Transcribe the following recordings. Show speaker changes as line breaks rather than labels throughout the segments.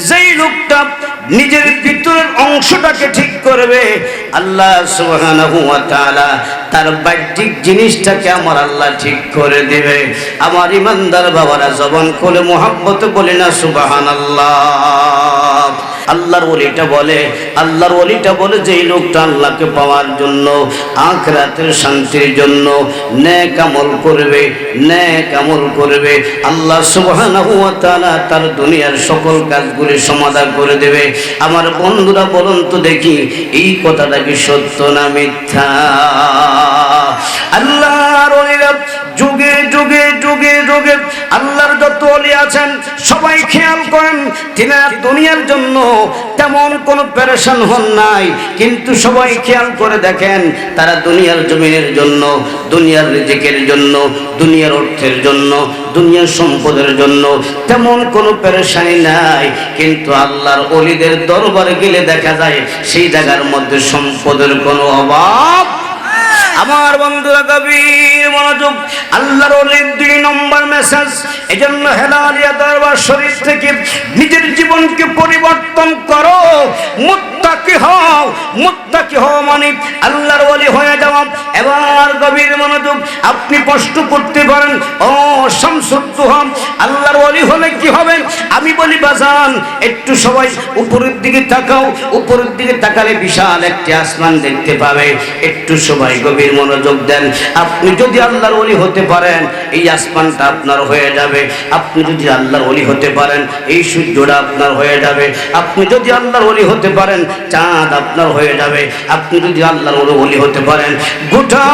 যেই লোকটা নিজের ভিতরের অংশটাকে ঠিক করবে, আল্লাহ সুবহানাহু ওয়া তাআলা তার বাহ্যিক জিনিসটাকে আমার আল্লাহ ঠিক করে দিবে। আমার ইমানদার বাবারা, জবান খুলে মুহাব্বত বলে না সুবহানাল্লাহ। আল্লাহর ওলিটা বলে যে এই লোকটা আল্লাহকে পাওয়ার জন্য, আখিরাতের শান্তির জন্য নেক আমল করবে, আল্লাহ সুবহানাহু ওয়া তাআলা তার দুনিয়ার সকল কাজগুলি সমাধান করে দেবে। আমার বন্ধুরা বলুন তো দেখি, এই কথাটা কি সত্য না মিথ্যা? আল্লাহর ওলিরা যুগে যুগে যুগে যুগে আল্লাহর যত ওলি আছেন সবাই খেয়াল করেন, তিনারা দুনিয়ার জন্য তেমন কোনো পেরেশান হন নাই, কিন্তু সবাই খেয়াল করে দেখেন তারা দুনিয়ার জমিনের জন্য, দুনিয়ার রিজিকের জন্য, দুনিয়ার অর্থের জন্য, দুনিয়ার সম্পদের জন্য তেমন কোনো পেরেশানি নাই। কিন্তু আল্লাহর ওলিদের দরবারে গেলে দেখা যায় সেই জায়গার মধ্যে সম্পদের কোনো অভাব। আমার বন্ধুরা গভীর মনোযোগ, আল্লাহর ওলির 2 নম্বর মেসেজ। এজন্য হেলালিয়া দরবার শরীফ থেকে নিজের জীবনকে পরিবর্তন করো, মুত্তাকি হও মানে আল্লাহর ওলি হয়ে যাওয়া। এবার গভীর মনোযোগ, আপনি প্রশ্ন করতে পারেন, ও শামসুদ্দোহা আল্লাহর ওলি হলে কি হবে? আমি বলি বাজান, একটু সবাই উপরের দিকে তাকাও, উপরের দিকে তাকালে বিশাল একটি আসমান দেখতে পাবে। একটু সবাই গভীর মনোযোগ দেন। আপনি যদি আল্লাহর ওলি হতে পারেন, এই আসমানটা আপনার হয়ে যাবে। আপনি যদি আল্লাহর ওলি হতে পারেন, এই সূর্যটা আপনার হয়ে যাবে। আপনি যদি আল্লাহর ওলি হতে পারেন, চাঁদ আপনার হয়ে যাবে। আপনি যদি আল্লাহর ওলি হতে পারেন, গোটা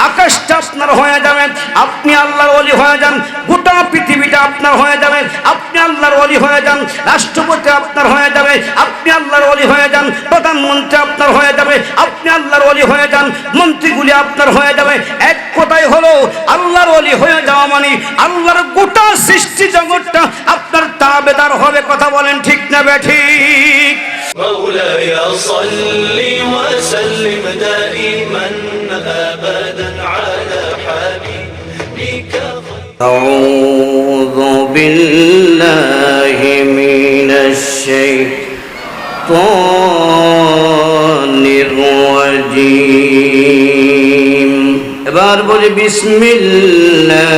আকাশটা আপনার হয়ে যাবে। আপনি আল্লাহর ওলি হয়ে যান, গোটা পৃথিবীটা আপনার হয়ে যাবে। আপনি আল্লাহর ওলি হয়ে যান, রাষ্ট্রপতি আপনার হয়ে যাবে। আপনি আল্লাহর ওলি হয়ে যান, প্রধানমন্ত্রী আপনার হয়ে যাবে। আপনি আল্লাহর ওলি হয়ে যান, মন্ত্রীগুলি আপনার হয়ে যাবে। এক কথাই হলো, আল্লাহর ওলি হয়ে যাওয়া মানে আল্লাহর গোটা সৃষ্টি জগৎটা আপনার তাবেদার হবে। কথা বলেন ঠিক না বেঠিক?
مولاي صل وسلم دائما أبدا على حبيبك.
أعوذ بالله من الشيطان الرجيم. এবার বলি বিসমিল্লাহ।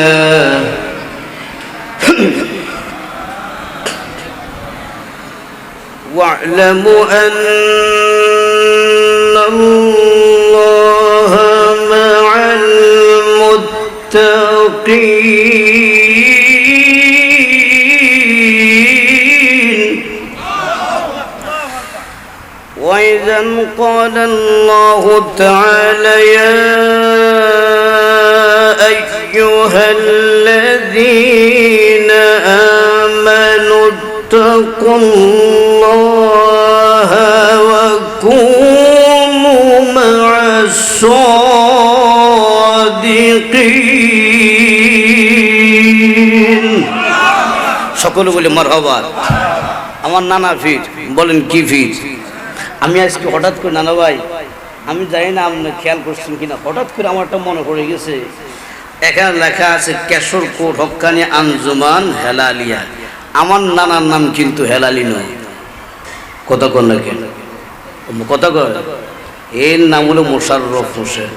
واعلموا أن الله مع المتقين. وإذا قال الله تعالى يا أيها الذين آمنوا اتقوا الله وكونوا مع الصادقين. সকলে বলে মারহাবা। আমার নানা ফির বলেন কি ফির? আমি আজকে হঠাৎ করে, নানা ভাই আমি জানি না আপনি খেয়াল করছেন কিনা, হঠাৎ করে আমারটা মনে পড়ে গেছে। এখানে লেখা আছে কেশরকোট হক্কানি আঞ্জুমান হেলালিয়া। আমার নানার নাম কিন্তু হেলালি নয়। কথা কন না কেন? কথা কয় এর নাম হলো মোশাররফ হোসেন।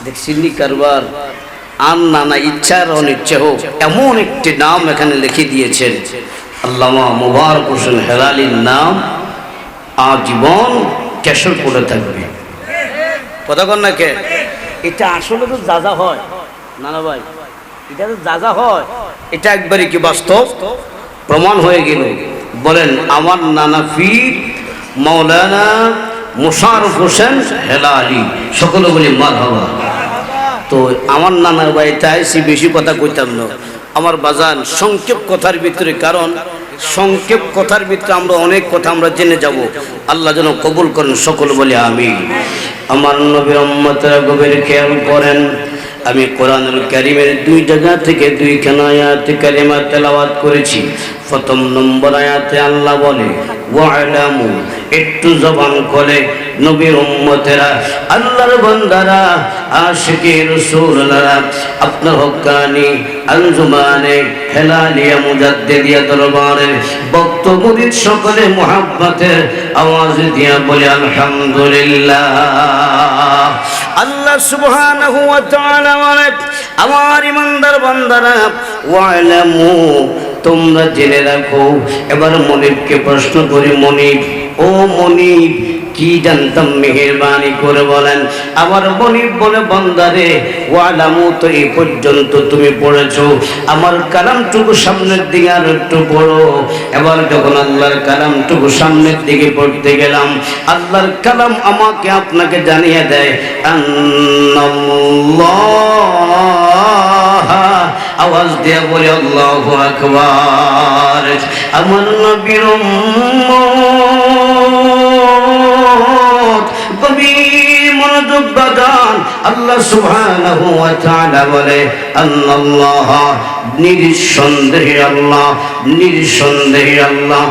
দেখছেন কারবার। আর নানা ইচ্ছার অনিচ্ছা হোক এমন একটি নাম এখানে লিখে দিয়েছেন। আল্লামা মুবারক হোসেন হেলালির নাম আজীবন কেশরকোটে থাকবে। কথা কন না কে? এটা আসলে তো যা হয় নানা ভাই, এটা তো যা হয়, এটা একবারে কি বাস্তব প্রমাণ হয়ে গেল। বলেন আমার নানা পীর মাওলানা মোশাররফ হোসেন হেলালি। সকলে বলি মারহাবা। তো আমার নানার বাড়িতে আইসি, বেশি কথা কইতাম না আমার বাজান, সংক্ষেপ কথার ভিতরে। কারণ সংক্ষেপ কথার ভিতরে আমরা অনেক কথা আমরা জেনে যাব। আল্লাহ যেন কবুল করেন। সকলে বলি আমিন। আমার নবীর উম্মতরা গভীর খেয়াল করেন। আমি কোরআনুল কারীমের 2 জায়গা থেকে 2খানা আয়াত কালিমা তেলাওয়াত করেছি। প্রথম নম্বর আয়াতে আল্লাহ বলে ওয়া'লামু একটু জবান খোলে নবীর উম্মতেরা, আল্লাহর বান্দারা, আশিকে রাসূলুল্লাহ, আপনার হক্কানি আঞ্জুমানে হেলালিয়া মুজাদ্দিদিয়া দরবারের ভক্ত মুরিদ সকলে মুহাব্বতের আওয়াজ দিয়া বলে আলহামদুলিল্লাহ। আল্লাহ সুবহানাহু ওয়া তাআলা বলেন, আমার ইমানদার বান্দারা, ওয়ালামু, তোমরা জেনে রাখো। এবার মনিবকে প্রশ্ন করি, মনিব, ও মনিব, কি জানতাম মেহেরবানি করে বলেন। আমার মনিব বলে, বান্দারে, ওয়ালামু, তো এই পর্যন্ত তুমি পড়েছো, আমার কালামটুকু সামনের দিকে আর একটু পড়ো। এবার যখন আল্লাহর কালামটুকু সামনের দিকে পড়তে গেলাম, আল্লাহর কালাম আমাকে আপনাকে জানিয়ে দেয়, আল্লাহ, আওয়াজ দিয়ে বলে আল্লাহু আকবার। আমার নবীর উম্মত গভীর মনোযোগ বাদান, আল্লাহ সুবহানাহু ওয়া তাআলা বলে, আল্লাহ, নিঃসন্দেহে আল্লাহ, নিঃসন্দেহে আল্লাহ,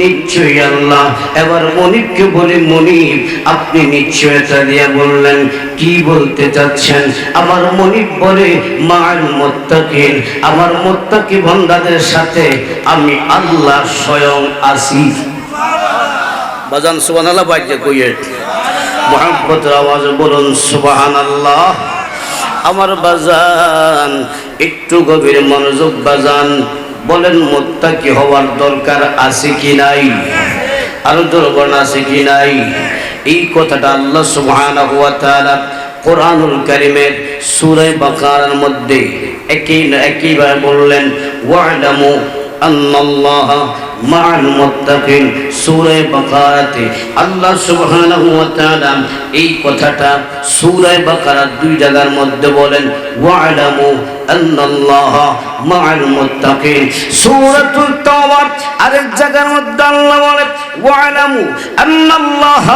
নিশ্চয়ই আল্লাহ। এবার মনিবকে বলে, মনিব, আপনি নিশ্চয়তা দিয়ে বললেন, কি বলতে চাচ্ছেন? আমার মনিব বলে, মা'আল মুত্তাকিন, আমার মুত্তাকি বান্দাদের সাথে আমি আল্লাহ স্বয়ং আছি। বাজান সুবহানাল্লাহ বাইকে কইয়ে মুহাব্বতের আওয়াজে বলুন সুবহানাল্লাহ। আমার বাজান, একটু গভীর মনোযোগ বাজান, বলেন মুত্তাকি হওয়ার দরকার আছে কি নাই? আরো দরকার আছে কি নাই? এই কথাটা আল্লাহ সুবহানাহু ওয়া তাআলা কোরআনুল কারীমের সূরা বাকারার মধ্যে একইভাবে বললেন, ওয়া'লামু আন্নাল্লাহ মা'আল মুত্তাকিন। সূরা বাকারাতে আল্লাহ সুবহানাহু ওয়া তাআলা এই কথাটা সূরা বাকারার দুই জায়গার মধ্যে বলেন, ওয়া'লামু আন্নাল্লাহ মা'আল মুত্তাকিন। সূরাতুল তাওবার আরেক জায়গার মধ্যে আল্লাহ বলেন, ওয়া'লামু আন্নাল্লাহ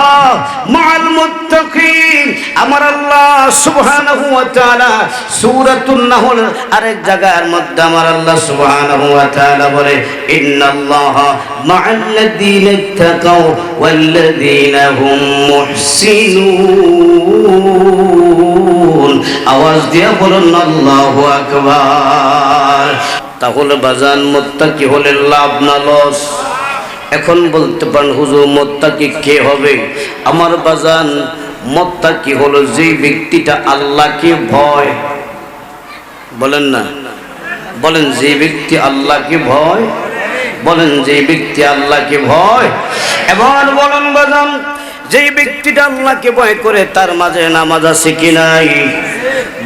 মা'আল মুত্তাকিন। আমার আল্লাহ সুবহানাহু ওয়া তাআলা সূরাতুন নাহল আরেক জায়গার মধ্যে আমার আল্লাহ সুবহানাহু ওয়া তাআলা বলে, ইন্নাল্লাহ মা'আল্লাযীনা ইত্তাকাও ওয়াল্লাযীনা হুম মুহসিনুন। আওয়াজ দিয়ে বলুন আল্লাহু আকবার। তাহলে বাজান, মুত্তাকি হলে লাভ না লস? এখন বলতে পারেন, হুজুর মুত্তাকি কে হবে? আমার বাজান, মুত্তাকি হলো যে ব্যক্তিটা আল্লাহকে ভয়, বলেন না, বলেন যে ব্যক্তি আল্লাহকে ভয়, বলেন যে ব্যক্তি আল্লাহকে ভয়। এবার বলেন বাজান, যে ব্যক্তিটা আল্লাহকে ভয় করে, তার মাঝে নামাজ আছে কি নাই?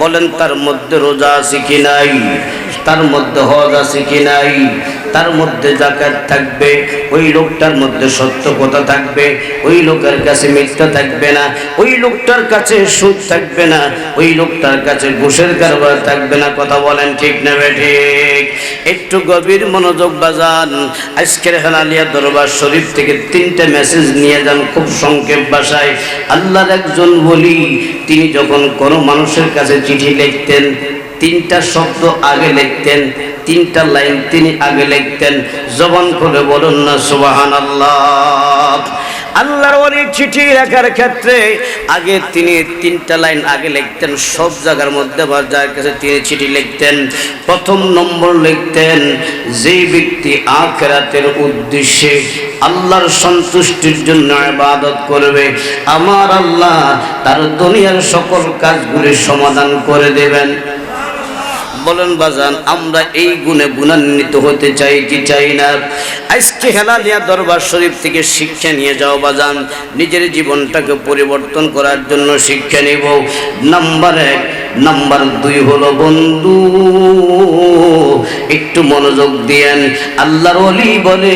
বলেন, তার মধ্যে রোজা আছে কি নাই? তার মধ্যে হজ আছে কি নাই? তার মধ্যে যাকাত থাকবে, ওই লোকটার মধ্যে সত্য কথা থাকবে, ওই লোকের কাছে মিথ্যা থাকবে না, ওই লোকটার কাছে সুদ থাকবে না, ওই লোকটার কাছে ঘুষের কারবার থাকবে না। কথা বলেন ঠিক না ঠিক? একটু গভীর মনোযোগ বাজান। আজকের হেলালিয়া দরবার শরীফ থেকে 3টা মেসেজ নিয়ে যান খুব সংক্ষেপ ভাষায়। আল্লাহর একজন ওলি, তিনি যখন কোনো মানুষের কাছে চিঠি লিখতেন, 3টা শব্দ আগে লিখতেন, 3টা লাইন তিনি আগে লিখতেন। জবান খুলে বলুন না সুবহানাল্লাহ। আল্লাহর ওলির চিঠি লেখার ক্ষেত্রে আগে তিনি 3টা লাইন আগে লিখতেন। সব জায়গার মধ্যে বা যার কাছে তিনি চিঠি লিখতেন, প্রথম নম্বর লিখতেন, যে ব্যক্তি আখিরাতের উদ্দেশ্যে আল্লাহর সন্তুষ্টির জন্য ইবাদত করবে, আমার আল্লাহ তার দুনিয়ার সকল কাজগুলি সমাধান করে দেবেন। বলেন বাজান, আমরা এই গুণে গুণান্বিত হতে চাই কি চাই না? আজকে হেলালিয়া দরবার শরীফ থেকে শিক্ষা নিয়ে যাও বাজান, নিজের জীবনটাকে পরিবর্তন করার জন্য শিক্ষা নেব। নাম্বার 1, নাম্বার 2 হলো বন্ধু, একটু মনোযোগ দিয়েন। আল্লাহর ওলি বলে,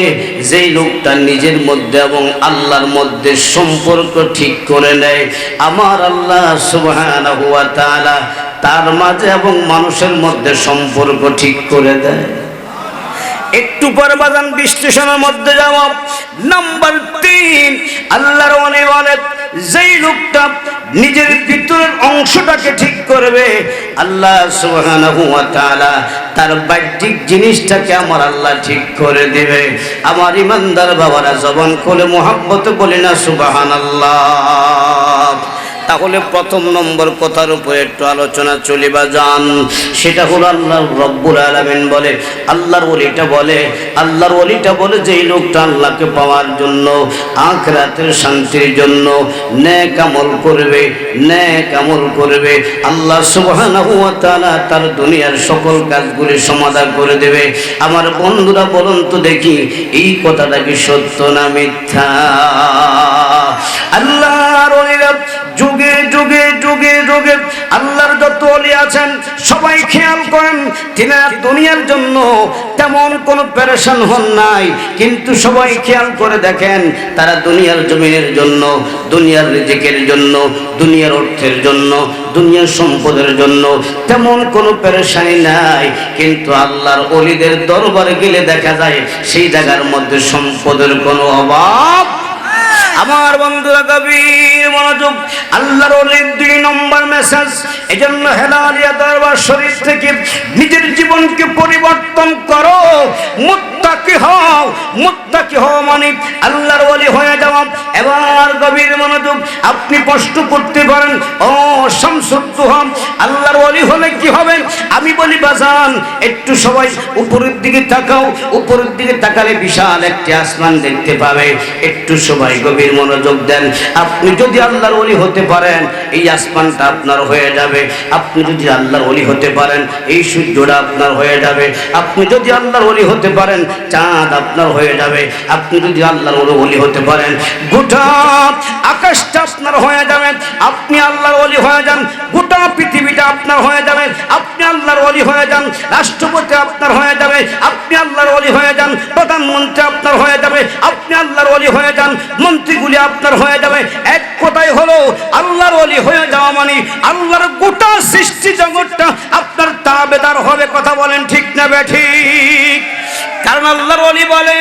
যেই লোকটা নিজের মধ্যে এবং আল্লাহর মধ্যে সম্পর্ক ঠিক করে নেয়, আমার আল্লাহ সুবহানাহু ওয়া তাআলা তার মাঝে এবং মানুষের মধ্যে সম্পর্ক ঠিক করে দেয়। একটু পরে বাজান বিশ্লেষণের মধ্যে যাব। নাম্বার 3, আল্লাহর ওলি বলে, যেই লোকটা নিজের ভিতরের অংশটাকে ঠিক করবে, আল্লাহ সুবহানাহু ওয়া তাআলা তার বাহ্যিক জিনিসটাকে আমার আল্লাহ ঠিক করে দেবে। আমার ইমানদার বাবারা জবান খুলে মুহাব্বত বলে না সুবহানাল্লাহ। তাহলে প্রথম নম্বর কথার উপরে একটু আলোচনা চলিবা যান, সেটা হলো আল্লাহ রব্বুল আলামিন বলে, আল্লাহর ওলিটা বলে যে এই লোকটা আল্লাহকে পাওয়ার জন্য, আখিরাতের শান্তির জন্য নেক আমল করবে, আল্লাহ সুবহানাহু ওয়া তাআলা তার দুনিয়ার সকল কাজগুলি সমাধান করে দেবে। আমার বন্ধুরা বলুন তো দেখি, এই কথাটা কি সত্য না মিথ্যা? আল্লাহর ওলিরা যুগে যুগে যুগে যুগে আল্লাহর যত ওলি আছেন সবাই খেয়াল করেন, তিনারা দুনিয়ার জন্য তেমন কোনো পেরেশান হন নাই, কিন্তু সবাই খেয়াল করে দেখেন তারা দুনিয়ার জমিনের জন্য, দুনিয়ার রিজিকের জন্য, দুনিয়ার অর্থের জন্য, দুনিয়ার সম্পদের জন্য তেমন কোনো পেরেশানি নাই। কিন্তু আল্লাহর ওলিদের দরবারে গেলে দেখা যায় সেই জায়গার মধ্যে সম্পদের কোনো অভাব। আমার বন্ধুরা গভীর মনোযোগ, আল্লাহর ওলির 2 নম্বর মেসেজ। এজন্য হেলালিয়া দরবার শরীফ থেকে নিজের জীবনকে পরিবর্তন করো, মুত্তাকি হও মানে আল্লাহর ওলি হয়ে যাওয়া। এবার গভীর মনোযোগ, আপনি প্রশ্ন করতে পারেন, ও শামসুদ্দোহা আল্লাহর ওলি হলে কি হবে? আমি বলি বাজান, একটু সবাই উপরের দিকে তাকাও, উপরের দিকে তাকালে বিশাল একটি আসমান দেখতে পাবে। একটু সবাই গভীর মনোযোগ দেন। আপনি যদি আল্লাহর ওলি হতে পারেন এই আসমানটা আপনার হয়ে যাবে। আপনি যদি আল্লাহর ওলি হতে পারেন এই সূর্যটা আপনার হয়ে যাবে। আপনি যদি আল্লাহর ওলি হতে পারেন চাঁদ আপনার হয়ে যাবে। আপনি যদি আল্লাহর ওলি হতে পারেন গোটা আকাশটা আপনার হয়ে যাবে। আপনি আল্লাহর ওলি হয়ে যান, গোটা পৃথিবীটা আপনার হয়ে যাবে। আপনি আল্লাহর ওলি হয়ে যান, রাষ্ট্রপতি আপনার হয়ে যাবে। আপনি আল্লাহর ওলি হয়ে যান, প্রধানমন্ত্রী আপনার হয়ে যাবে। আপনি আল্লাহর ওলি হয়ে যান, মন্ত্রীগুলি আপনার হয়ে যাবে। এক কথাই হলো আল্লাহর ওলি হয়ে যাওয়া মানে আল্লাহর গোটা সৃষ্টি জগৎটা আপনার তাবেদার হবে। কথা বলেন ঠিক না বেঠিক? কারণ আল্লাহর ওলি বলে,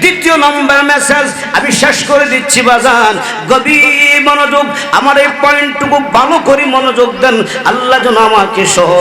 2 নম্বর মেসেজ আমি শেষ করে দিচ্ছি বাজান, গভীর মনোযোগ, আমার এই পয়েন্টটুকু ভালো করে মনোযোগ দেন। আল্লাহ যেন আমাকে সহ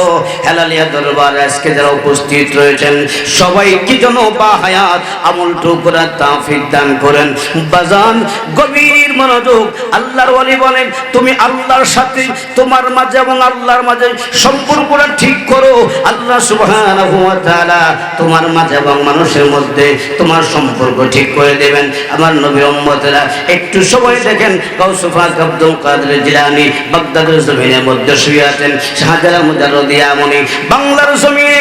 হেলালিয়া দরবারে আজকে যারা উপস্থিত রয়েছেন সবাইকে যেন বা হায়াত আমলটুকু করার তৌফিক দান করেন। বাজান গভীর মনোযোগ, আল্লাহর ওলি বলেন তুমি আল্লাহর সাথে তোমার মাঝে এবং আল্লাহর মাঝে সম্পর্কটা ঠিক করো, আল্লাহ সুবহানাহু ওয়া তাআলা তোমার মাঝে এবং মানুষের মধ্যে তোমার সম্পর্ক ঠিক করে দেবেন। আমার নবীর উম্মতেরা একটু সবাই দেখেন, গাউসুল পাক আব্দুল কাদের জিলানী বাগদাদের জমিনের মধ্যে শুয়ে আছেন। শাহজালাল মুজাররদিয়া মুনি বাংলার জমিনে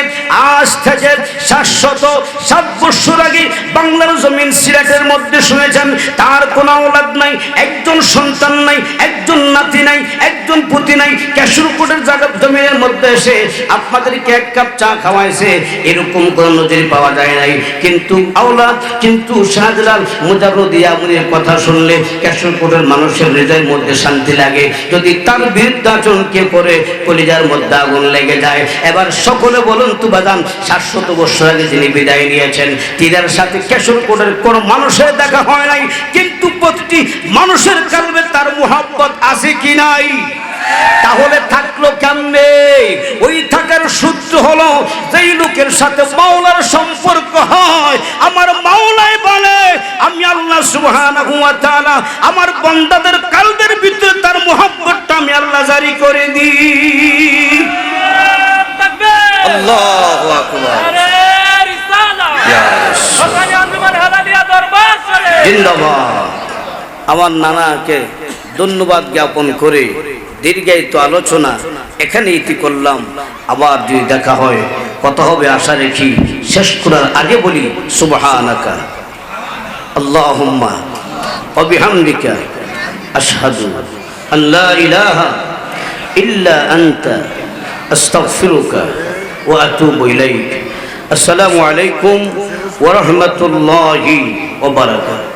আজ থেকে 707 বছর আগে বাংলার জমিন সিলেটের মধ্যে শুনেছেন তার কোনো আওলাদ নাই, একজন সন্তান নাই, একজন নাতি নাই, একজন পুতি নাই। কেশরপুরের জায়গা জমিনের মধ্যে এসে আপনাদেরকে 1 কাপ চা খাওয়াইছে, এরকম কোনো নজির পাওয়া যায় নাই। কিন্তু আওলাদ, কিন্তু শাহজালাল মুজাররদিয়া মুনির কথা শুনলে কেশরপুরের মানুষের হৃদয়ের মধ্যে শান্তি লাগে। যদি তার বিরুদ্ধে আচরণ কে করে কলিজার মধ্যে আগুন লেগে যায়। এবার সকলে বলুন তো বাজান, 700 বছর আগে যিনি বিদায় নিয়েছেন তিনার সাথে কেশরপুরের কোন মানুষের দেখা হয় নাই, কিন্তু প্রতিটি মানুষের কালবে তার মুহাব্বত আছে কি নাই? তাহলে থাকলো কেমনে? ওই থাকার সূত্র হলো যেই লোকের সাথে মাওলার সম্পর্ক হয়, আমার মাওলাই বলে আমি আল্লাহ সুবহানাহু ওয়া তাআলা আমার বান্দাদের কালবের ভিতরে তার মুহাব্বতটা আমি আল্লাহ জারি করে দিই। আল্লাহু আকবার, জিন্দাবাদ। আমার নানাকে ধন্যবাদ জ্ঞাপন করে দীর্ঘায়িত আলোচনা এখানে ইতি করলাম। আবার যদি দেখা হয় কথা হবে আশা রেখি। শেষ করার আগে বলি সুবহানাকা আল্লাহুম্মা ওয়া বিহামদিকা আশহাদু আন লা ইলাহা ইল্লা আনতা আস্তাগফিরুকা ওয়া আতুবু ইলাইক। আসসালামু আলাইকুম ওয়া রাহমাতুল্লাহি ওয়া বারাকাতুহু।